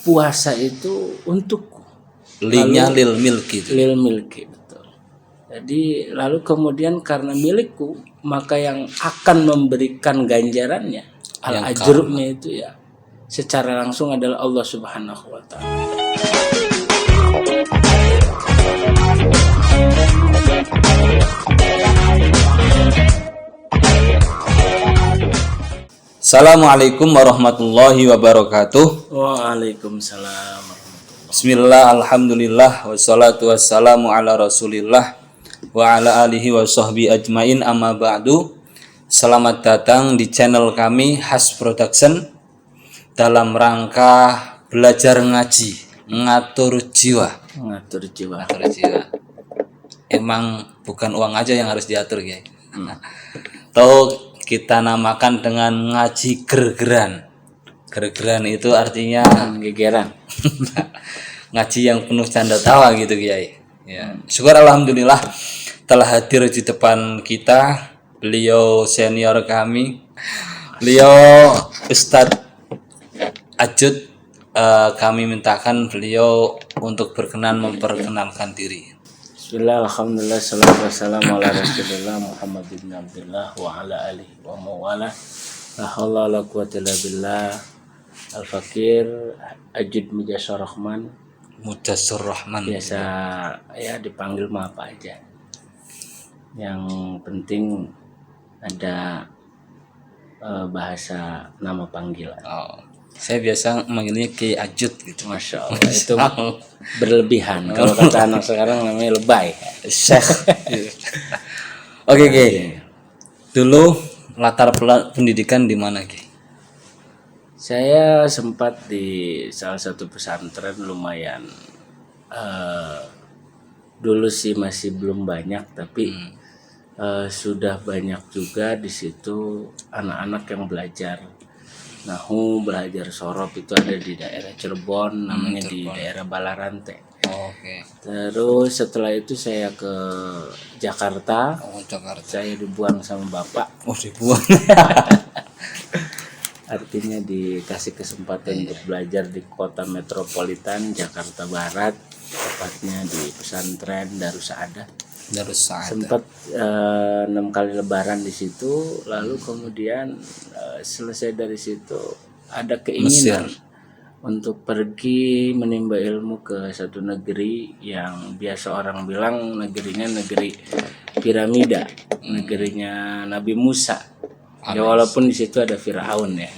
puasa itu untukku. Linya lil milki. Lil milki, betul. Jadi lalu kemudian karena milikku, maka yang akan memberikan ganjarannya, al-ajrubnya itu ya secara langsung adalah Allah Subhanahu wa taala. Assalamualaikum warahmatullahi wabarakatuh. Waalaikumsalam. Bismillah, alhamdulillah, wassalatu wassalamu ala rasulillah wa ala alihi wa sahbihi ajmain, amma ba'du. Selamat datang di channel kami Has Production dalam rangka belajar ngaji, ngatur jiwa. Emang bukan uang aja yang harus diatur ya. Atau kita namakan dengan ngaji gergeran. Gergeran itu artinya Gegeran. ngaji yang penuh canda tawa gitu Kiai. Ya. Syukur alhamdulillah telah hadir di depan kita beliau senior kami, beliau Ustadz Ajud. Kami mintakan beliau untuk berkenan memperkenalkan diri. Bismillah, alhamdulillah, salatu wassalamu ala rasulillah Muhammad bin Abdullah wa ala alihi wa mawala. La hawla la quwwata illa billah. Al-Fakir Ajud Mujassar Rahman. Mujassar Rahman. Biasa ya dipanggil mah apa aja. Yang penting ada bahasa nama panggilan. Oh. Saya biasa manggilnya Kiai Ajud gitu. Masya Allah, itu berlebihan. Kalau kata anak sekarang namanya lebay. Syekh. Oke, Kiai. Dulu latar pendidikan di mana, Kiai? Saya sempat di salah satu pesantren lumayan. Dulu sih masih belum banyak, tapi sudah banyak juga di situ anak-anak yang belajar Nahu, belajar sorof. Itu ada di daerah Cirebon, namanya di daerah Balarante. Oke. Terus setelah itu saya ke Jakarta. Jakarta. Saya dibuang sama bapak. Dibuang. Artinya dikasih kesempatan untuk belajar di kota metropolitan Jakarta Barat, tepatnya di pesantren Darussaada. Sempat 6 kali lebaran di situ, lalu kemudian selesai dari situ ada keinginan untuk pergi menimba ilmu ke satu negeri yang biasa orang bilang negerinya negeri piramida, negerinya Nabi Musa. Ya walaupun di situ ada Firaun ya.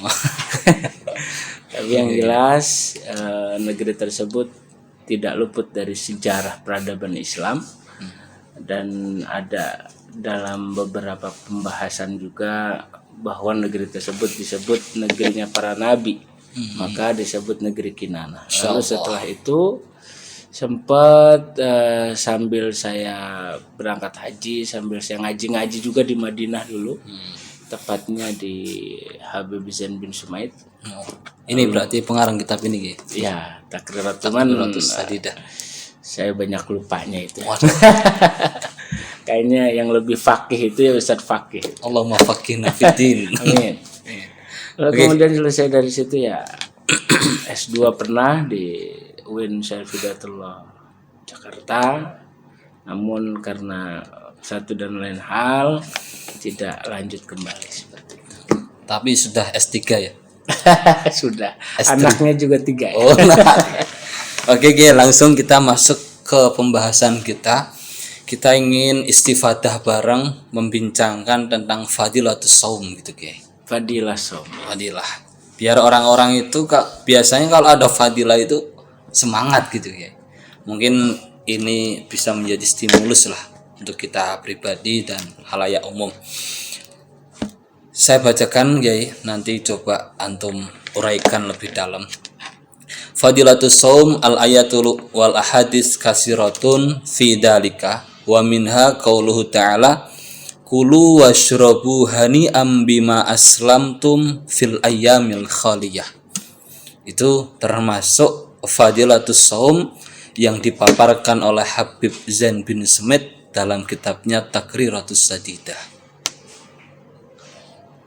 Tapi yang jelas negeri tersebut tidak luput dari sejarah peradaban Islam. Dan ada dalam beberapa pembahasan juga bahwa negeri tersebut disebut negerinya para nabi, maka disebut negeri Kinanah. Lalu setelah itu sempat sambil saya berangkat haji, sambil saya ngaji juga di Madinah dulu, tepatnya di Habib Zain bin Sumaid. Ini berarti pengarang kitab ini, Ki? Ya, Takriratus Sadidah. Saya banyak lupanya itu. Kayaknya yang lebih fakih itu ya Ustadz Fakih. Allahumma faqihna fiddin. Amin. Lalu kemudian selesai dari situ ya S2 pernah di UIN Syarif Hidayatullah Jakarta. Namun karena satu dan lain hal tidak lanjut kembali seperti itu. Tapi sudah S3 ya? Sudah. S3. Anaknya juga 3 ya. Oh, Oke, langsung kita masuk ke pembahasan kita. Kita ingin istifadah bareng membincangkan tentang fadilatus shaum gitu, Kiai. Fadilah shaum. Fadilah. Biar orang-orang itu biasanya kalau ada fadilah itu semangat gitu, Kiai. Mungkin ini bisa menjadi stimulus lah untuk kita pribadi dan halayak umum. Saya bacakan, Kiai, nanti coba antum uraikan lebih dalam. Fadilatus shaum al ayatul wal ahadits kasiratun fi dalika wa minha qauluhu ta'ala kulu washrabu hani'am bima aslamtum fil ayyamil khaliyah. Itu termasuk fadilatus shaum yang dipaparkan oleh Habib Zain bin Sumaid dalam kitabnya Takriratus Sadidah.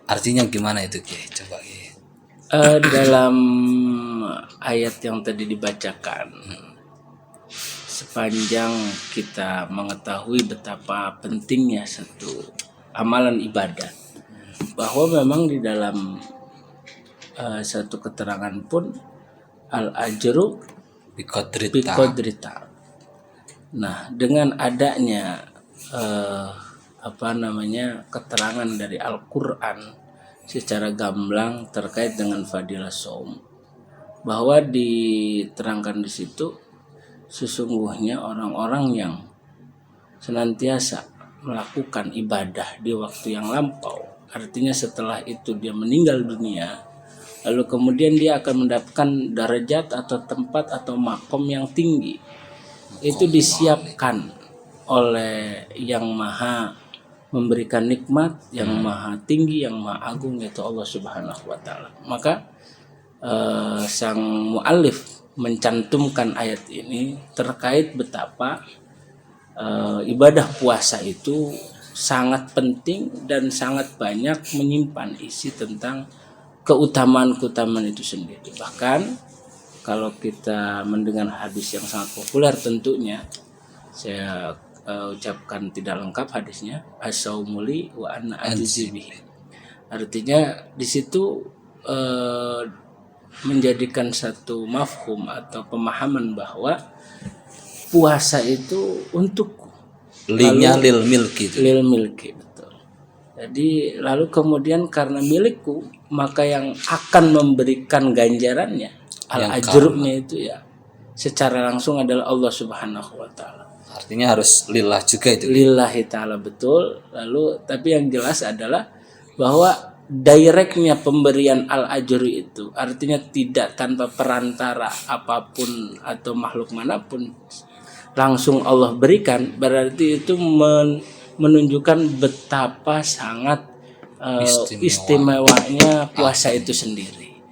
Artinya gimana itu, Kiai? Coba, Kiai. Dalam ayat yang tadi dibacakan, sepanjang kita mengetahui betapa pentingnya satu amalan ibadah, bahwa memang di dalam satu keterangan pun al-ajru biqadrita. Nah, dengan adanya keterangan dari Al-Qur'an secara gamblang terkait dengan fadilah shaum, bahwa diterangkan di situ sesungguhnya orang-orang yang senantiasa melakukan ibadah di waktu yang lampau, artinya setelah itu dia meninggal dunia, lalu kemudian dia akan mendapatkan derajat atau tempat atau makom yang tinggi. Itu disiapkan oleh yang maha memberikan nikmat, yang maha tinggi, yang maha agung, yaitu Allah Subhanahu wa Ta'ala. Maka sang muallif mencantumkan ayat ini terkait betapa ibadah puasa itu sangat penting dan sangat banyak menyimpan isi tentang keutamaan itu sendiri. Bahkan kalau kita mendengar hadis yang sangat populer, tentunya saya ucapkan tidak lengkap hadisnya, as-saumuli wa ana ajzi bihi. Artinya di situ menjadikan satu mafhum atau pemahaman bahwa puasa itu untukku. Linya lil milki. Lil milki, betul. Jadi lalu kemudian karena milikku, maka yang akan memberikan ganjarannya, al-ajrubnya itu ya secara langsung adalah Allah Subhanahu wa Ta'ala. Artinya harus lillah juga itu. Lillahi ta'ala, betul. Lalu tapi yang jelas adalah bahwa directnya pemberian al-ajru itu artinya tidak tanpa perantara apapun atau makhluk manapun, langsung Allah berikan. Berarti itu menunjukkan betapa sangat istimewanya puasa itu sendiri.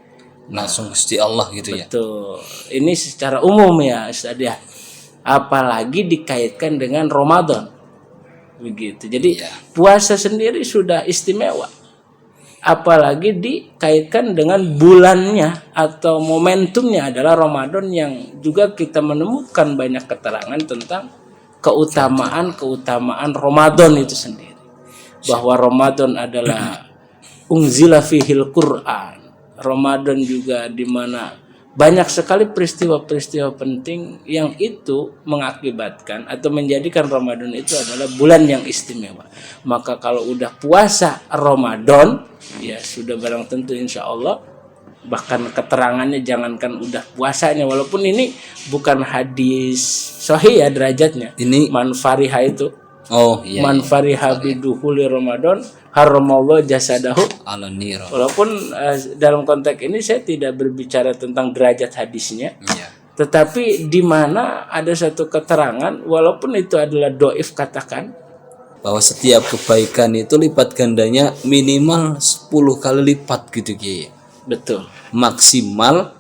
Langsung Gusti Allah gitu ya. Betul. Ini secara umum ya Ustaz ya. Apalagi dikaitkan dengan Ramadan. Begitu. Jadi puasa sendiri sudah istimewa. Apalagi dikaitkan dengan bulannya atau momentumnya adalah Ramadan, yang juga kita menemukan banyak keterangan tentang keutamaan Ramadan itu sendiri. Bahwa Ramadan adalah unzila fihil Qur'an. Ramadan juga di mana banyak sekali peristiwa-peristiwa penting yang itu mengakibatkan atau menjadikan Ramadan itu adalah bulan yang istimewa. Maka kalau udah puasa Ramadan, ya sudah barang tentu insya Allah, bahkan keterangannya jangankan udah puasanya, walaupun ini bukan hadis sahih ya derajatnya. Ini man fariha itu. Oh iya. Man fariha biduhuli Ramadan haramallahu jasadahu ala nira. Walaupun dalam konteks ini saya tidak berbicara tentang derajat hadisnya. Iya. Tetapi di mana ada satu keterangan, walaupun itu adalah doif, katakan bahwa setiap kebaikan itu lipat gandanya minimal 10 kali lipat gitu Ki. Betul. Maksimal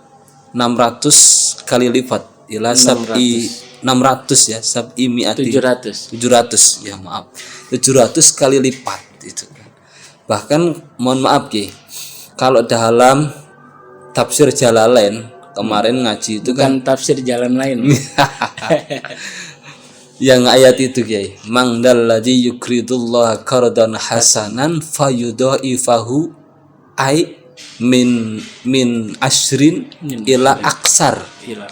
600 kali lipat. Ila sab'i 600 ya, sab'i mi'ati 700 ya, maaf. 700 kali lipat itu kan. Bahkan mohon maaf Ki, kalau dalam tafsir Jalalain kemarin ngaji itu bukan kan tafsir jalan lain. Yang ayat itu Kiai, mangdalladzi yukridullaha qardan hasanan fayudhaifahu ai min asyrin ila aksar. Ya.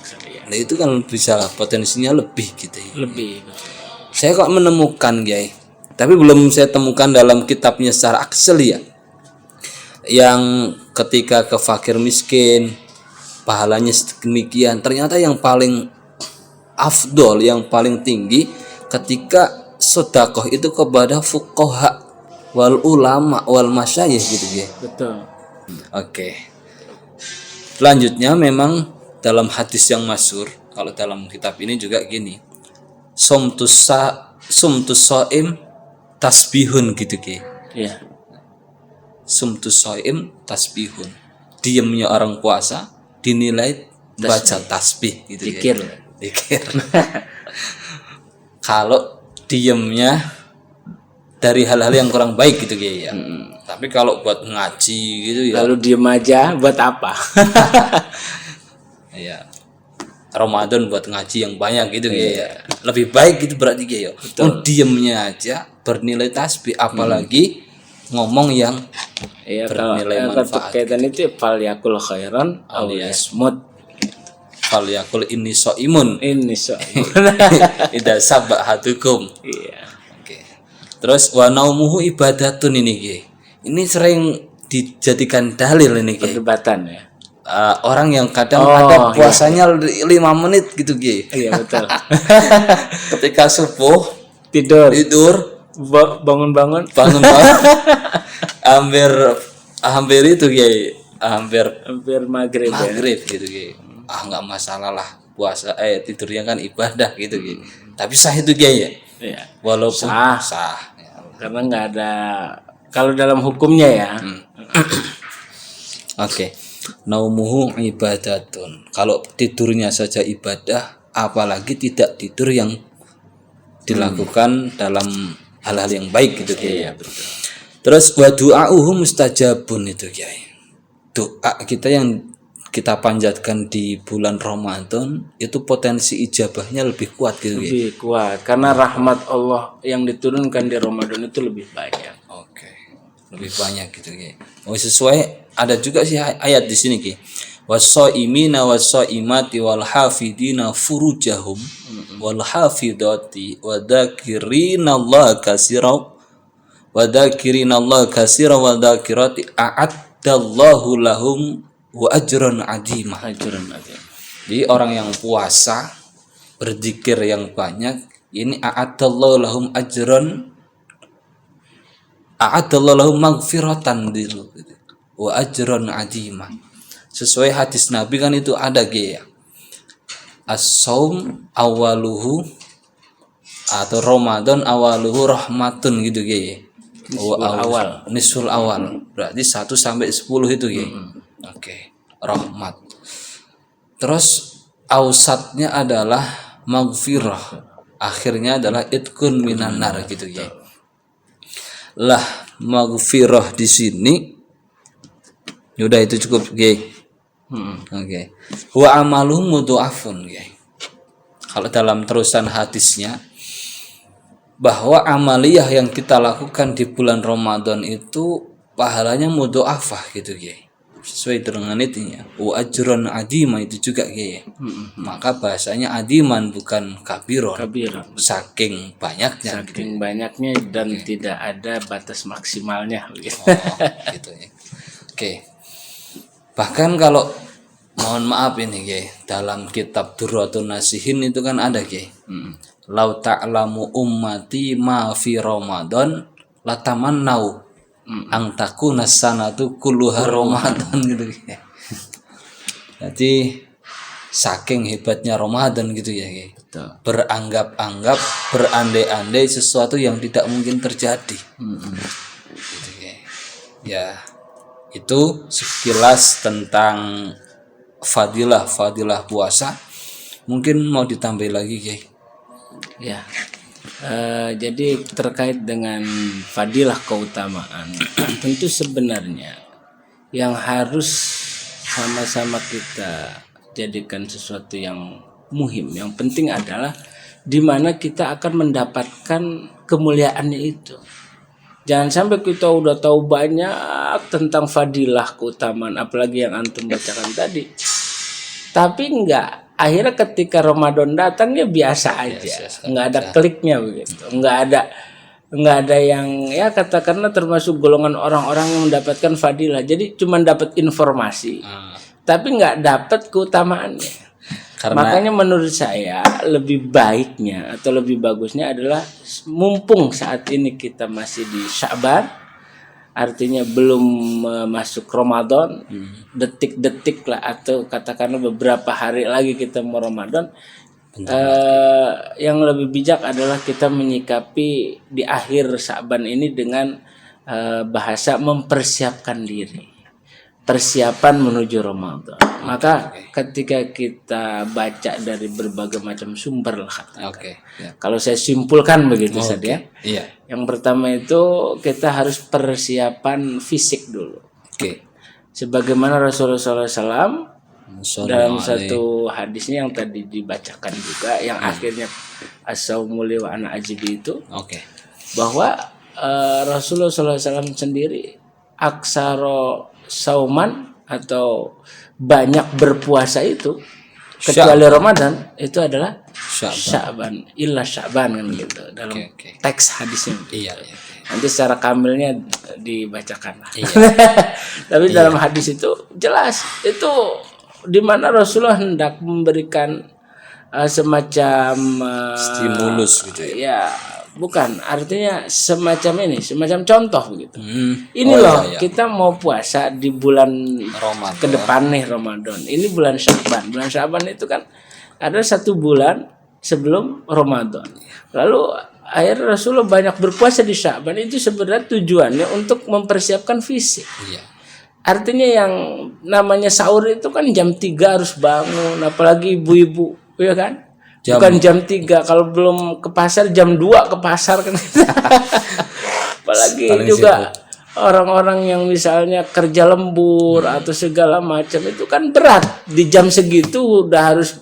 Nah itu kan bisa potensinya lebih gitu ya. Lebih. Saya kok menemukan Kiai, tapi belum saya temukan dalam kitabnya secara aksel ya, yang ketika ke fakir miskin pahalanya sedemikian. Ternyata yang paling afdol, yang paling tinggi ketika sedekah itu kepada fuqaha wal ulama wal masyayikh gitu ya. Betul. Oke. Selanjutnya memang dalam hadis yang masyhur, kalau dalam kitab ini juga gini. Sumtus shaim tasbihun gitu Ki. Iya. Sumtus shaim tasbihun. Diamnya orang puasa dinilai baca tasbih gitu ya. Zikir. Kalau diamnya dari hal-hal yang kurang baik gitu ya. Tapi kalau buat ngaji gitu ya. Lalu diem aja buat apa? ya Ramadan buat ngaji yang banyak gitu ya. Lebih baik gitu berarti ya. Diemnya aja bernilai tasbih, apalagi ngomong yang bernilai manfaat. Kaitan itu fal yakul khairan aw yasmut. Fal yakul inni shaimun. Ini soal. Ida sabahatukum. Iya. Oke. Terus wa naumuhu ibadatun ini Ki. Ini sering dijadikan dalil ini Ki. Perdebatan ya. Orang yang kadang ada puasanya 5 menit gitu Ki. Iya betul. Ketika subuh tidur bangun-bangun hampir itu Ki. Hampir maghrib gitu Ki. Nggak masalah lah puasa tidurnya kan ibadah gitu Ki. Tapi sah itu Ki ya. Iya. Walaupun sah. Karena nggak ada kalau dalam hukumnya ya. Oke. Naumuhu ibadatun. Kalau tidurnya saja ibadah, apalagi tidak tidur yang dilakukan dalam hal-hal yang baik gitu Ki. Iya, betul. Terus wa du'auhu mustajabun itu Kiai. Doa kita yang kita panjatkan di bulan Ramadan itu potensi ijabahnya lebih kuat gitu ya. Lebih kuat karena rahmat Allah yang diturunkan di Ramadan itu lebih banyak. Oke. Lebih banyak gitu ya. Sesuai ada juga sih ayat di sini Ki. Was-shaimina was-shaimati wal hafidina furujahum wal hafidati wa dzakirinallaha katsiran wa dzakirinallaha katsiran wa dzakirati a'addallahu lahum wa ajran adima. Jadi orang yang puasa berzikir yang banyak ini a'addallahu lahum maghfiratan wa ajran adima. Sesuai hadis Nabi kan itu ada ya. As-saum awaluhu atau Ramadan awaluhu rahmatun gitu ya. Nisful awal. Berarti 1 sampai 10 itu ya. Oke, rahmat. Terus ausatnya adalah maghfirah. Akhirnya adalah itkun minan nar gitu ya. Lah maghfirah di sini udah itu cukup ya. Oke. Wa amaluhu mudhafun ya. Kalau dalam terusan hadisnya bahwa amaliyah yang kita lakukan di bulan Ramadan itu pahalanya mudhafah gitu ya. Sesuai dengan itunya wa ajron adima itu juga ya. Maka bahasanya adiman bukan kabiron. Saking banyaknya dan tidak ada batas maksimalnya gitu. Gitu ya. Oke. Bahkan kalau mohon maaf ini ya, dalam kitab Durratun Nasihin itu kan ada ya. Lau ta'lamu ummati ma fi Ramadan latamannau ang takuna sanatu kulluha Ramadan gitu ya. Jadi saking hebatnya Ramadan gitu ya. Beranggap-anggap, berandai-andai sesuatu yang tidak mungkin terjadi. Gitu ya. Ya, itu sekilas tentang fadilah puasa. Mungkin mau ditambah lagi Kiai. Ya. Jadi terkait dengan fadilah keutamaan, tentu sebenarnya yang harus sama-sama kita jadikan sesuatu yang muhim, yang penting adalah di mana kita akan mendapatkan kemuliaannya itu. Jangan sampai kita udah tahu banyak tentang fadilah keutamaan, apalagi yang antum bacakan tadi, tapi akhirnya ketika Ramadan datang ya biasa aja, nggak ada kliknya begitu, nggak ada yang ya katakanlah termasuk golongan orang-orang yang mendapatkan fadilah. Jadi cuma dapat informasi, tapi nggak dapat keutamaannya. Makanya menurut saya lebih baiknya atau lebih bagusnya adalah mumpung saat ini kita masih di Sya'ban. Artinya belum masuk Ramadan, detik-detik lah atau katakanlah beberapa hari lagi kita mau Ramadan. Yang lebih bijak adalah kita menyikapi di akhir Sya'ban ini dengan bahasa mempersiapkan diri, persiapan menuju Ramadan. Maka ketika kita baca dari berbagai macam sumber lah kalau saya simpulkan begitu saja. Yang pertama itu kita harus persiapan fisik dulu. Sebagaimana Rasulullah SAW Dalam satu hadisnya yang tadi dibacakan juga, yang akhirnya as-saumuli wa ana ajibi itu, bahwa Rasulullah SAW sendiri aksaro sauman atau banyak berpuasa itu kecuali Ramadan itu adalah Sya'ban, illa Sya'ban kan gitu dalam teks hadisnya. Nanti secara kamilnya dibacakan. Tapi dalam hadis itu jelas itu di mana Rasulullah hendak memberikan semacam stimulus gitu ya. Bukan, artinya semacam ini, semacam contoh begitu. Ini loh, kita mau puasa di bulan Ramadan. Ke depan nih Ramadan. Ini bulan Sya'ban. Bulan Sya'ban itu kan ada 1 bulan sebelum Ramadan. Lalu akhirnya Rasulullah banyak berpuasa di Sya'ban itu sebenarnya tujuannya untuk mempersiapkan fisik. Artinya yang namanya sahur itu kan jam 3 harus bangun, apalagi ibu-ibu, ya kan? Bukan jam 3, kalau belum ke pasar jam 2 ke pasar kan. Apalagi juga orang-orang yang misalnya kerja lembur atau segala macam itu kan berat. Di jam segitu udah harus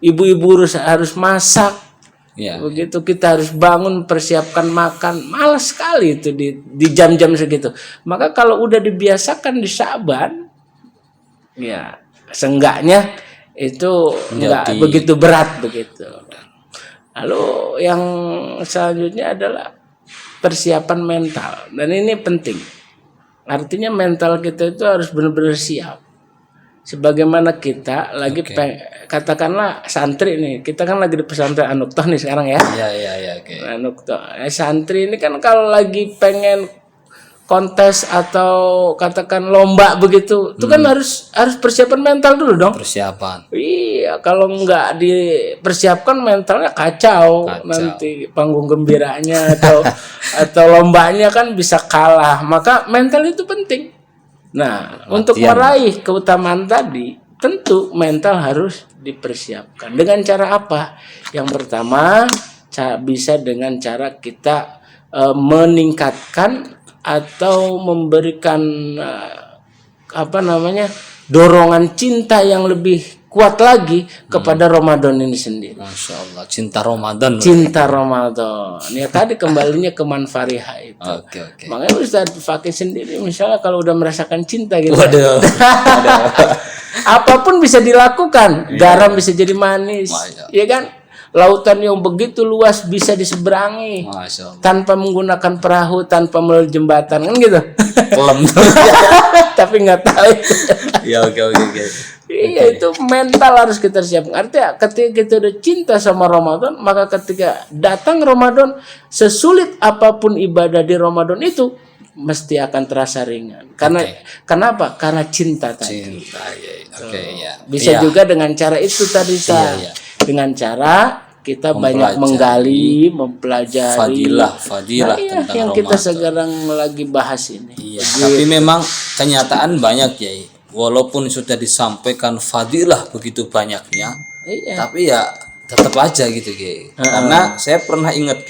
ibu-ibu harus masak. Begitu kita harus bangun persiapkan makan. Malas sekali itu di jam-jam segitu. Maka kalau udah dibiasakan di Sya'ban, ya seenggaknya itu enggak begitu berat begitu. Lalu yang selanjutnya adalah persiapan mental, dan ini penting. Artinya mental kita itu harus benar-benar siap. Sebagaimana kita lagi katakanlah santri nih, kita kan lagi di pesantren An-Nuqthah nih sekarang ya. An-Nuqthah. Santri ini kan kalau lagi pengen kontes atau katakan lomba begitu, itu kan harus persiapan mental dulu dong. Iya, kalau nggak dipersiapkan mentalnya kacau. Nanti panggung gembiranya atau lombanya kan bisa kalah. Maka mental itu penting. Nah, untuk meraih keutamaan tadi, tentu mental harus dipersiapkan. Dengan cara apa? Yang pertama, bisa dengan cara kita meningkatkan atau memberikan dorongan cinta yang lebih kuat lagi kepada Ramadan ini sendiri. Masya Allah, cinta Ramadan. Ya tadi kembalinya ke manfariha itu. Makanya Ustaz Fakih sendiri misalnya kalau udah merasakan cinta gitu. Apapun bisa dilakukan. Garam bisa jadi manis, ya kan? Lautan yang begitu luas bisa diseberangi tanpa menggunakan perahu, tanpa melalui jembatan, kan gitu. Tapi nggak tahu. Iya, itu mental harus kita siapkan. Artinya ketika kita udah cinta sama Ramadan, maka ketika datang Ramadan, sesulit apapun ibadah di Ramadan itu mesti akan terasa ringan. Kenapa? Karena cinta tadi. Bisa juga dengan cara itu tadi dengan cara kita banyak menggali, mempelajari fadilah tentang yang Ramadan. Kita sekarang lagi bahas ini. Tapi memang kenyataan banyak ya. Walaupun sudah disampaikan fadilah begitu banyaknya, tapi ya tetap aja gitu, Karena saya pernah ingat,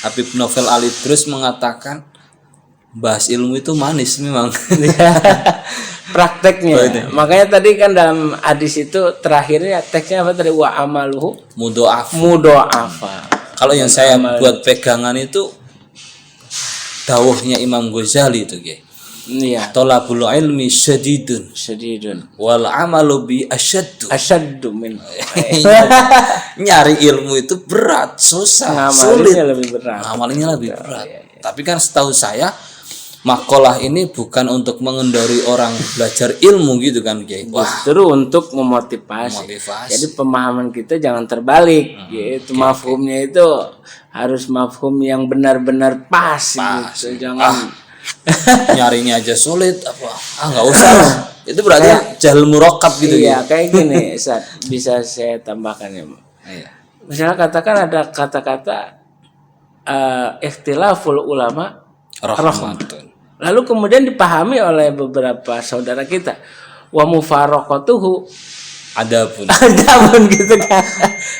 Habib Novel Ali terus mengatakan bahas ilmu itu manis memang. Prakteknya. Makanya tadi kan dalam hadis itu terakhirnya teksnya apa tadi, wa amaluhu mudha'afa. Kalau yang saya buat pegangan itu dawuhnya Imam Ghazali itu, Tolabul ilmi syadidun wal amalu bi asyaddu min. Nyari ilmu itu berat, susah, sulit. Ngamalnya lebih berat. Tapi kan setahu saya makalah ini bukan untuk mengendori orang belajar ilmu gitu kan, Justru untuk memotivasi. Jadi pemahaman kita jangan terbalik, gitu. Mafhumnya itu harus mafhum yang benar-benar pas. Gitu. Jangan nyarinya aja sulit nggak usah. Itu berarti jahil murakkab gitu. Kayak gini, bisa saya tambahkan ya. Misalnya katakan ada kata-kata ikhtilaful ulama rahmatun. Lalu kemudian dipahami oleh beberapa saudara kita, wa mufaraqatuhu adapun gitu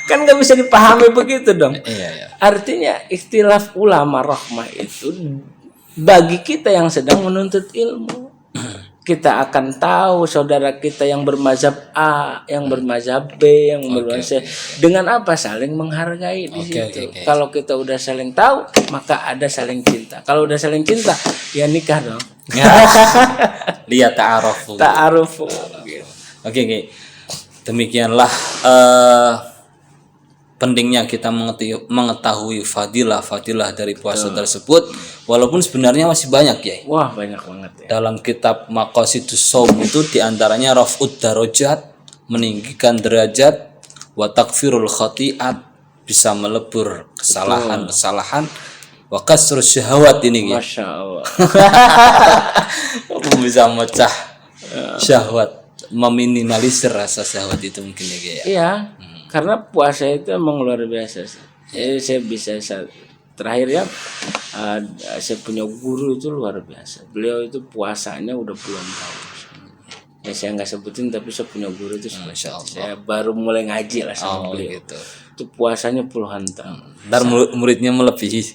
kan nggak bisa dipahami begitu dong. Artinya ikhtilaf ulama rahmah itu bagi kita yang sedang menuntut ilmu, kita akan tahu saudara kita yang bermazhab A, yang bermazhab B, yang bermazhab C. Dengan apa? Saling menghargai di situ. Kalau kita udah saling tahu, maka ada saling cinta. Kalau udah saling cinta, ya nikah dong. Lihat ta'arufu. Ta'arufu. Oke. Demikianlah pentingnya kita mengetahui fadilah dari puasa tersebut, walaupun sebenarnya masih banyak ya. Wah, banyak banget ya. Dalam kitab Maqasidus Shaum itu diantaranya raf'ud darajat, meninggikan derajat, wa takfirul khati'at, bisa melebur kesalahan-kesalahan, wa kasrus syahwat ini ya. Masya Allah. Bisa mecah syahwat, meminimalisir rasa syahwat itu mungkin ya. Iya. Karena puasa itu emang luar biasa sih. Jadi saya bisa terakhir ya, saya punya guru itu luar biasa. Beliau itu puasanya udah puluhan tahun. Ya saya nggak sebutin, tapi saya punya guru itu saya baru mulai ngaji lah sama beliau. Gitu. Itu puasanya puluhan tahun. Ntar muridnya melebihi.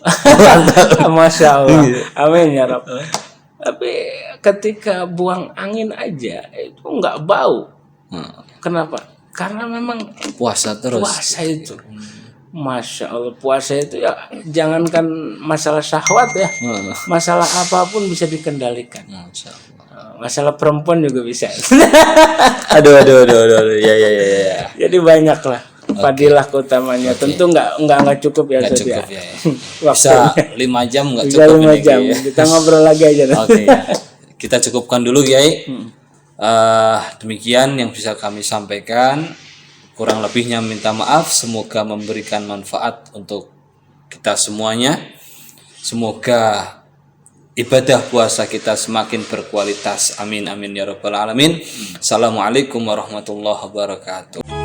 Masya Allah. Amin ya Rabb. Tapi ketika buang angin aja itu nggak bau. Kenapa? Karena memang puasa terus. Puasa itu, Masya Allah, puasa itu ya jangankan masalah syahwat ya, masalah apapun bisa dikendalikan. Masya Allah. Masalah perempuan juga bisa. aduh, ya. Jadi banyak lah fadilah utamanya. Tentu nggak cukup ya. Nggak cukup ya. Bisa 5 jam nggak cukup. 5 jam. Kita ngobrol lagi aja. Oke. Kita cukupkan dulu Kiai. Demikian yang bisa kami sampaikan, kurang lebihnya minta maaf. Semoga memberikan manfaat untuk kita semuanya. Semoga ibadah puasa kita semakin berkualitas. Amin ya rabbal alamin. Assalamualaikum warahmatullahi wabarakatuh.